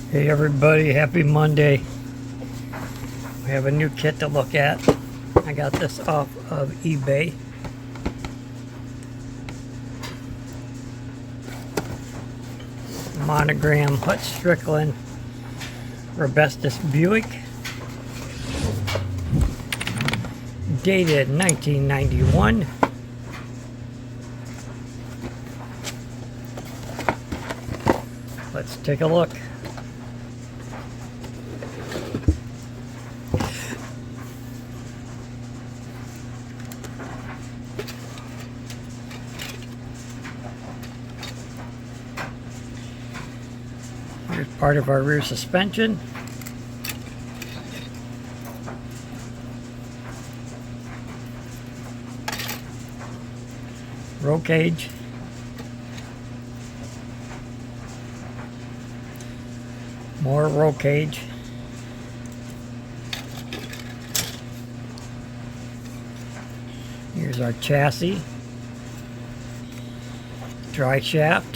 Hey everybody, happy Monday. We have a new kit to look at. I got this off of eBay. Monogram Hut Strickland Raybestos Buick. Dated 1991. Let's take a look. Here's part of our rear suspension. Roll cage. More roll cage. Here's our chassis. Dry shaft.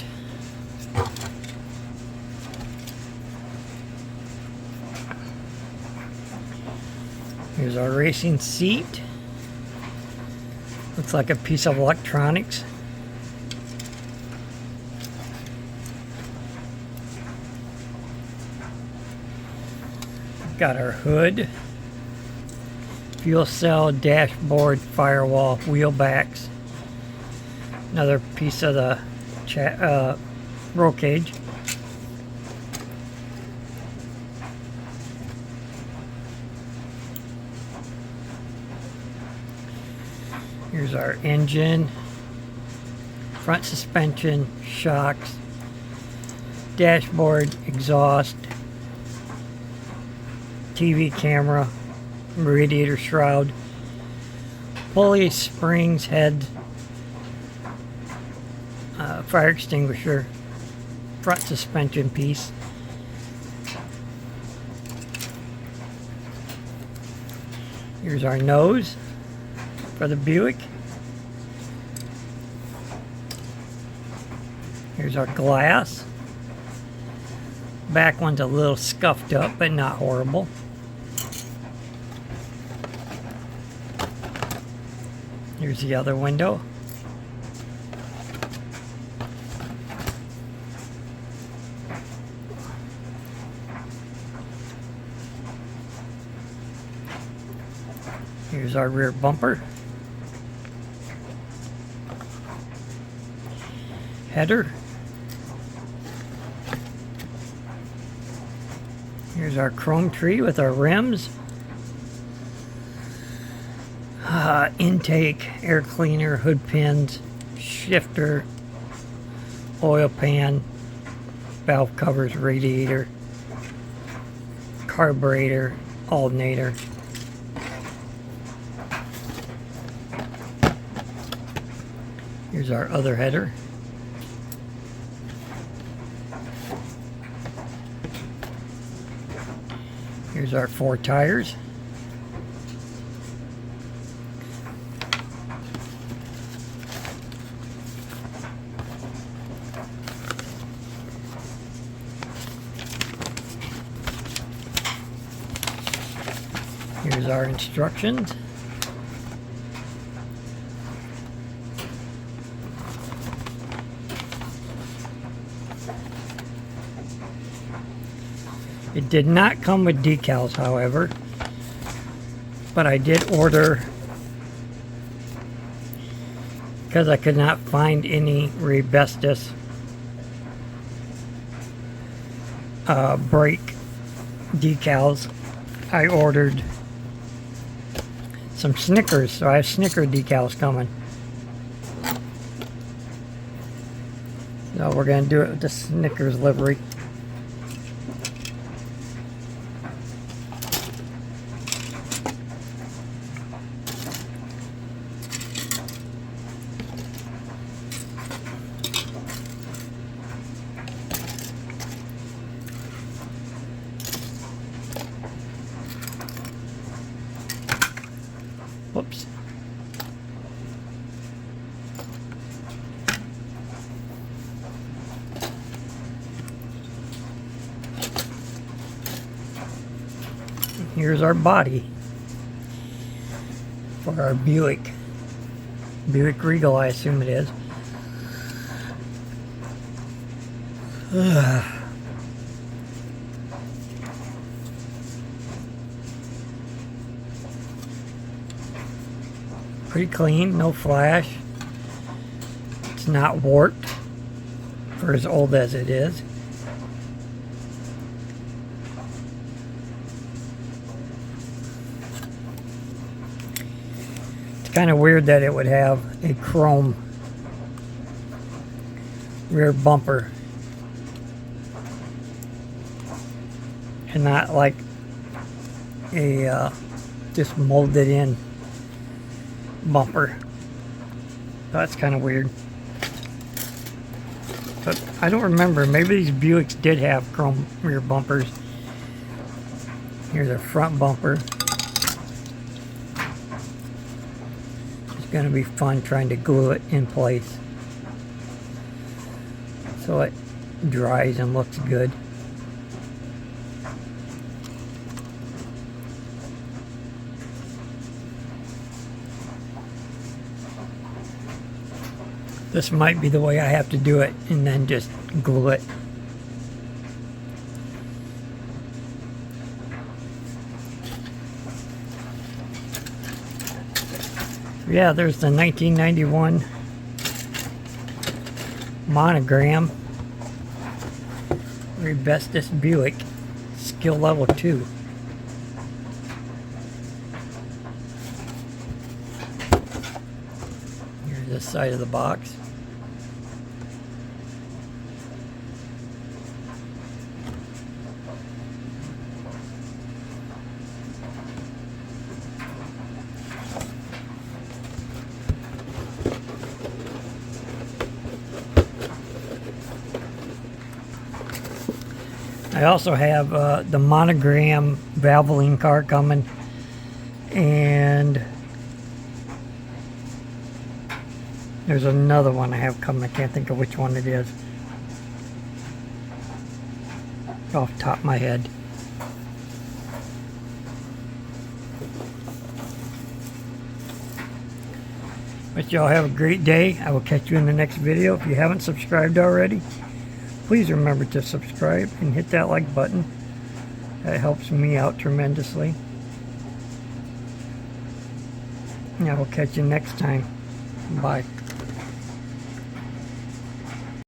Here's our racing seat. Looks like a piece of electronics. Got our hood, fuel cell, dashboard, firewall, wheel backs. Another piece of the roll cage. Here's our engine, front suspension, shocks, dashboard, exhaust, TV camera, radiator shroud, pulley, springs, head, fire extinguisher, front suspension piece. Here's our nose for the Buick. Here's our glass. Back one's a little scuffed up, but not horrible. Here's the other window. Here's our rear bumper. Header. Here's our chrome tree with our rims. Intake, air cleaner, hood pins, shifter, oil pan, valve covers, radiator, carburetor, alternator. Here's our other header. Here's our 4 tires. Here's our instructions. It did not come with decals, however, but I did order because I could not find any raybestos brake decals. I ordered some Snickers, so I have Snicker decals coming. So we're going to do it with the Snickers livery. Whoops. here's our body for our Buick Regal, I assume it is. Pretty clean, no flash. It's not warped for as old as it is. It's kind of weird that it would have a chrome rear bumper and not like a just molded in bumper. That's kind of weird. But I don't remember. Maybe these Buicks did have chrome rear bumpers. Here's a front bumper. It's going to be fun trying to glue it in place so it dries and looks good. This might be the way I have to do it, and then just glue it. Yeah, there's the 1991 Monogram Raybestos Buick, skill level 2. Here's this side of the box. I also have the Monogram Valvoline car coming, and there's another one I have coming. I can't think of which one it is off the top of my head. But y'all have a great day. I will catch you in the next video. If you haven't subscribed already, please remember to subscribe and hit that like button. That helps me out tremendously. And I will catch you next time. Bye.